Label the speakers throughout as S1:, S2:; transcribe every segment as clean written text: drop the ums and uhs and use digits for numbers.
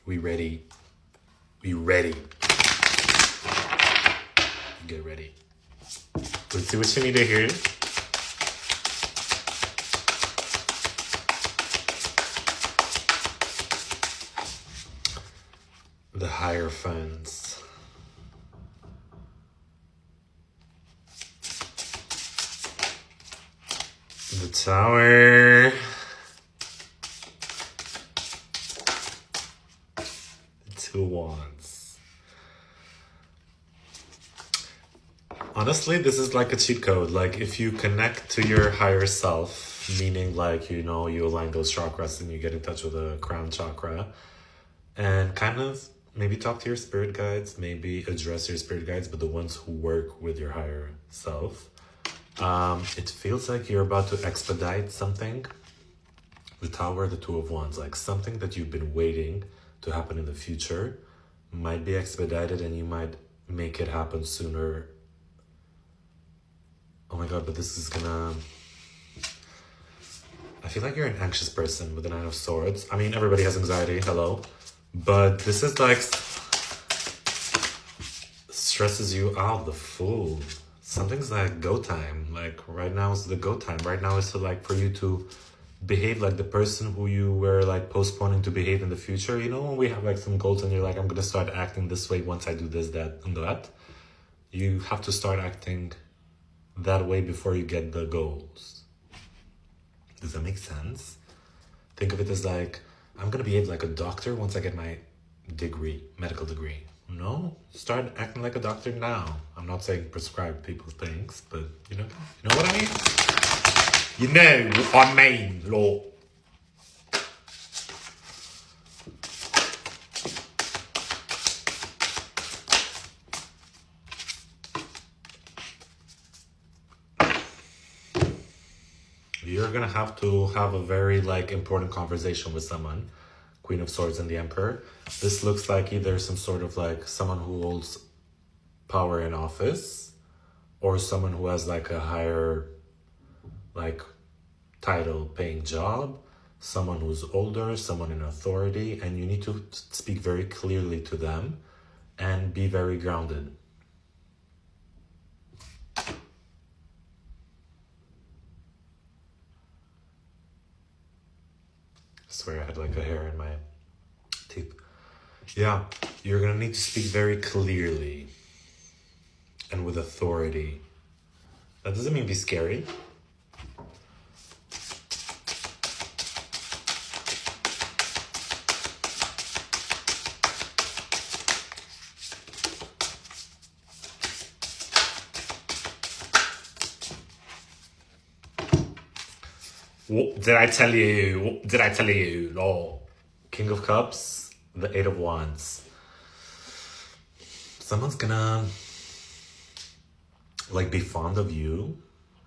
S1: We ready? We ready? Get ready. Let's see what you need to hear. The Hierophants. The Tower. The Two Wands. Honestly, this is like a cheat code. Like if you connect to your higher self, meaning like, you know, you align those chakras and you get in touch with the crown chakra and kind of maybe talk to your spirit guides, maybe address your spirit guides, but the ones who work with your higher self. It feels like you're about to expedite something. The Tower, the Two of Wands, like something that you've been waiting to happen in the future might be expedited and you might make it happen sooner. Oh my god, but this is gonna... I feel like you're an anxious person with the Nine of Swords. I mean, everybody has anxiety, hello. But this is like... stresses you out, the Fool. Something's like go time. Like right now is the go time. Right now is to like for you to behave like the person who you were like postponing to behave in the future. You know, when we have like some goals and you're like, I'm gonna start acting this way once I do this, that, and that. You have to start acting that way before you get the goals. Does that make sense? Think of it as like, I'm gonna behave like a doctor once I get my degree, medical degree. No, start acting like a doctor now. I'm not saying prescribe people things, but you know what I mean? You know what I mean, Lord. You're gonna have to have a very like important conversation with someone. Queen of Swords and the Emperor. This looks like either some sort of like someone who holds power in office or someone who has like a higher like title paying job, someone who's older, someone in authority, and you need to speak very clearly to them and be very grounded. I swear I had like a hair in my teeth. Yeah, you're gonna need to speak very clearly and with authority. That doesn't mean be scary. What did I tell you? What did I tell you? No. King of Cups, the Eight of Wands. Someone's gonna like be fond of you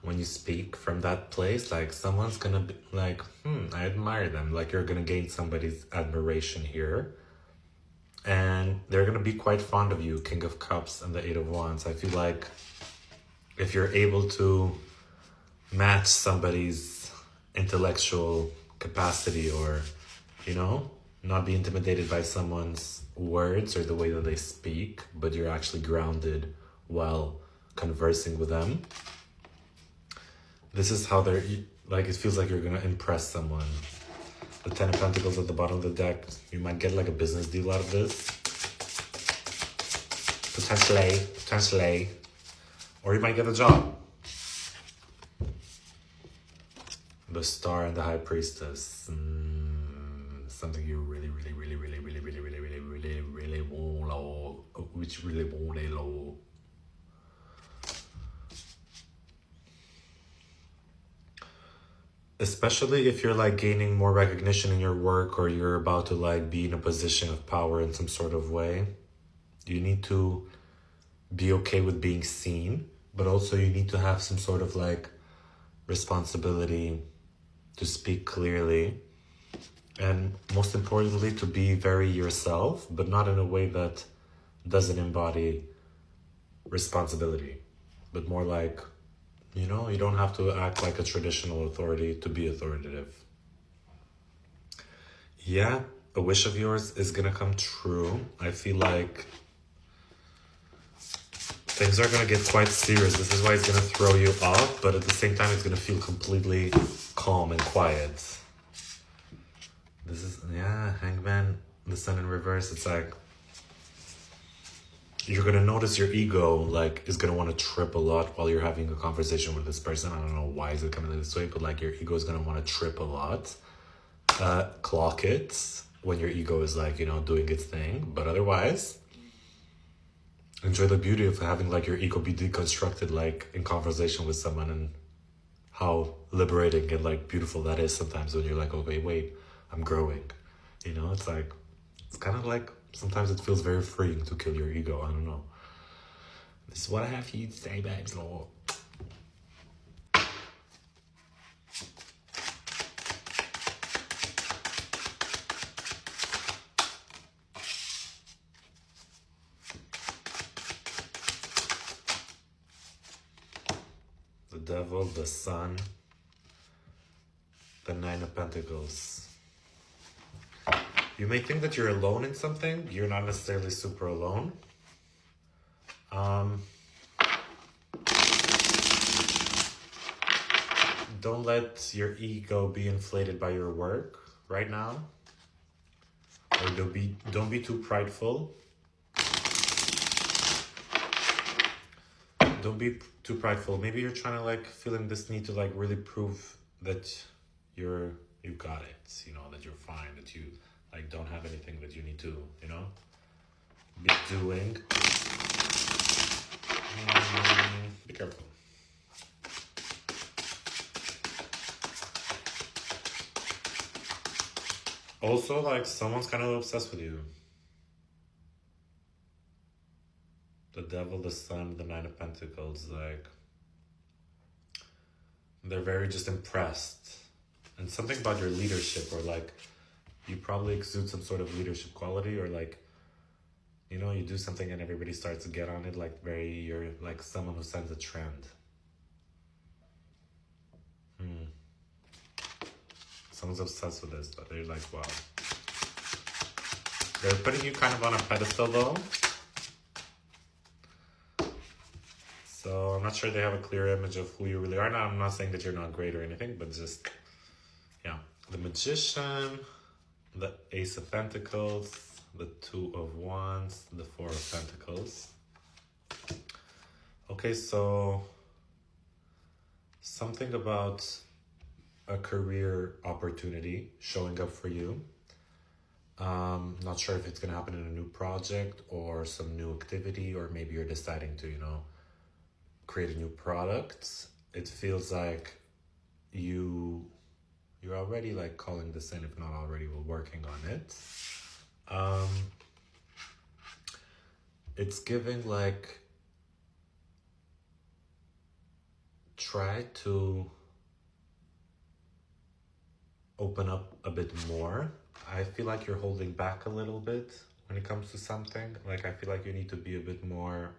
S1: when you speak from that place. Like someone's gonna be like, I admire them. Like you're gonna gain somebody's admiration here. And they're gonna be quite fond of you, King of Cups and the Eight of Wands. I feel like if you're able to match somebody's intellectual capacity or, you know, not be intimidated by someone's words or the way that they speak, but you're actually grounded while conversing with them. This is how they're, like, it feels like you're gonna impress someone. The Ten of Pentacles at the bottom of the deck, you might get like a business deal out of this. Potentially. Or you might get a job. The Star and the High Priestess. Something you really want, which really want. Especially if you're like gaining more recognition in your work or you're about to like be in a position of power in some sort of way. You need to be okay with being seen, but also you need to have some sort of like responsibility to speak clearly, and most importantly to be very yourself, but not in a way that doesn't embody responsibility, but more like, you know, you don't have to act like a traditional authority to be authoritative. Yeah, a wish of yours is gonna come true. I feel like things are gonna get quite serious. This is why it's gonna throw you off, but at the same time, it's gonna feel completely calm and quiet. This is, yeah, Hangman, the Sun in reverse. It's like, you're gonna notice your ego like is gonna want to trip a lot while you're having a conversation with this person. I don't know why is it coming this way, but like your ego is gonna want to trip a lot. Clock it when your ego is like, you know, doing its thing. But otherwise, enjoy the beauty of having like your ego be deconstructed like in conversation with someone, and how liberating and like beautiful that is sometimes when you're like, okay, wait, I'm growing. You know, it's like, it's kind of like, sometimes it feels very freeing to kill your ego. I don't know. This is what I have for you to say, babes. Lord. The Devil, the Sun, the Nine of Pentacles. You may think that you're alone in something. You're not necessarily super alone. Don't let your ego be inflated by your work right now. Or don't be too prideful. Don't be too prideful. Maybe you're trying to like feeling this need to like really prove that you got it, you know, that you're fine, that you like don't have anything that you need to, you know, be doing. Be careful. Also, like, someone's kind of obsessed with you. The Devil, the Sun, the Nine of Pentacles, like, they're very just impressed. And something about your leadership, or like, you probably exude some sort of leadership quality, or like, you know, you do something and everybody starts to get on it, like you're like someone who sends a trend. Someone's obsessed with this, but they're like, wow. They're putting you kind of on a pedestal though. So I'm not sure they have a clear image of who you really are. Now, I'm not saying that you're not great or anything, but just, yeah. The Magician, the Ace of Pentacles, the Two of Wands, the Four of Pentacles. Okay, so something about a career opportunity showing up for you. Not sure if it's going to happen in a new project or some new activity, or maybe you're deciding to, you know, create a new product. It feels like you're already like calling this in, if not already, we're working on it. It's giving like, try to open up a bit more. I feel like you're holding back a little bit when it comes to something. Like, I feel like you need to be a bit more,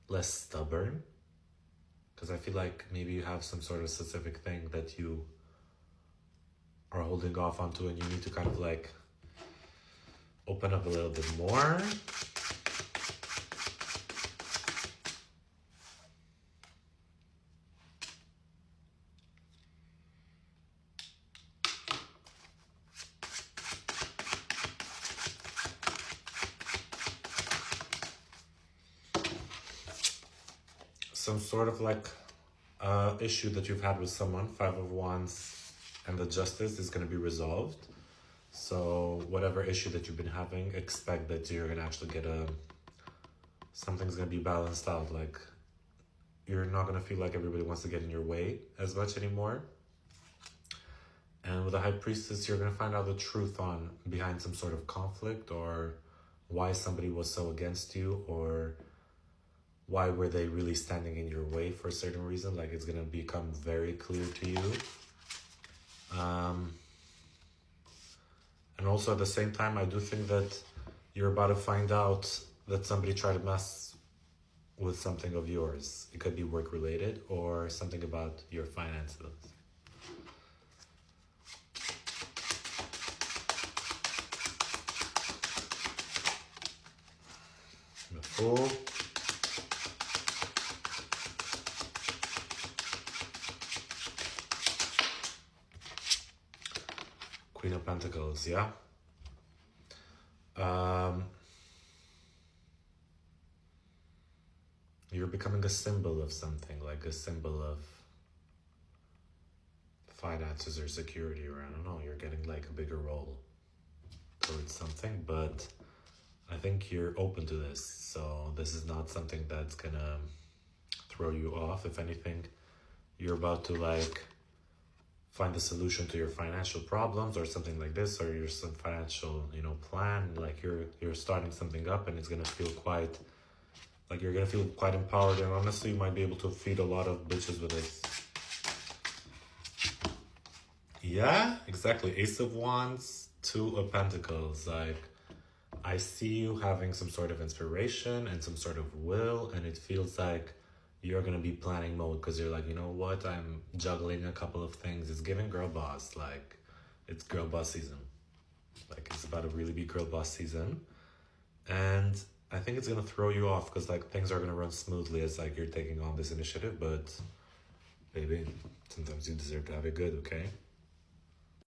S1: less stubborn. Because I feel like maybe you have some sort of specific thing that you are holding off onto, and you need to kind of like open up a little bit more. Some sort of like issue that you've had with someone, Five of Wands and the Justice, is going to be resolved. So whatever issue that you've been having, expect that you're going to actually get something's going to be balanced out. Like, you're not going to feel like everybody wants to get in your way as much anymore. And with the High Priestess, you're going to find out the truth on behind some sort of conflict, or why somebody was so against you, or why were they really standing in your way for a certain reason. Like, it's going to become very clear to you. And also at the same time, I do think that you're about to find out that somebody tried to mess with something of yours. It could be work related or something about your finances. Fool. Queen of Pentacles, yeah? You're becoming a symbol of something, like a symbol of finances or security, or I don't know, you're getting like a bigger role towards something, but I think you're open to this, so this is not something that's gonna throw you off. If anything, you're about to like find a solution to your financial problems or something like this, or your some financial, plan. Like you're starting something up, and it's gonna feel quite like you're gonna feel quite empowered, and honestly, you might be able to feed a lot of bitches with this. Yeah, exactly. Ace of Wands, Two of Pentacles. Like, I see you having some sort of inspiration and some sort of will, and it feels like you're gonna be planning mode because you're like, you know what, I'm juggling a couple of things. It's giving girl boss, like it's girl boss season. Like it's about to really be girl boss season. And I think it's gonna throw you off because like things are gonna run smoothly as like you're taking on this initiative, but baby, sometimes you deserve to have it good, okay?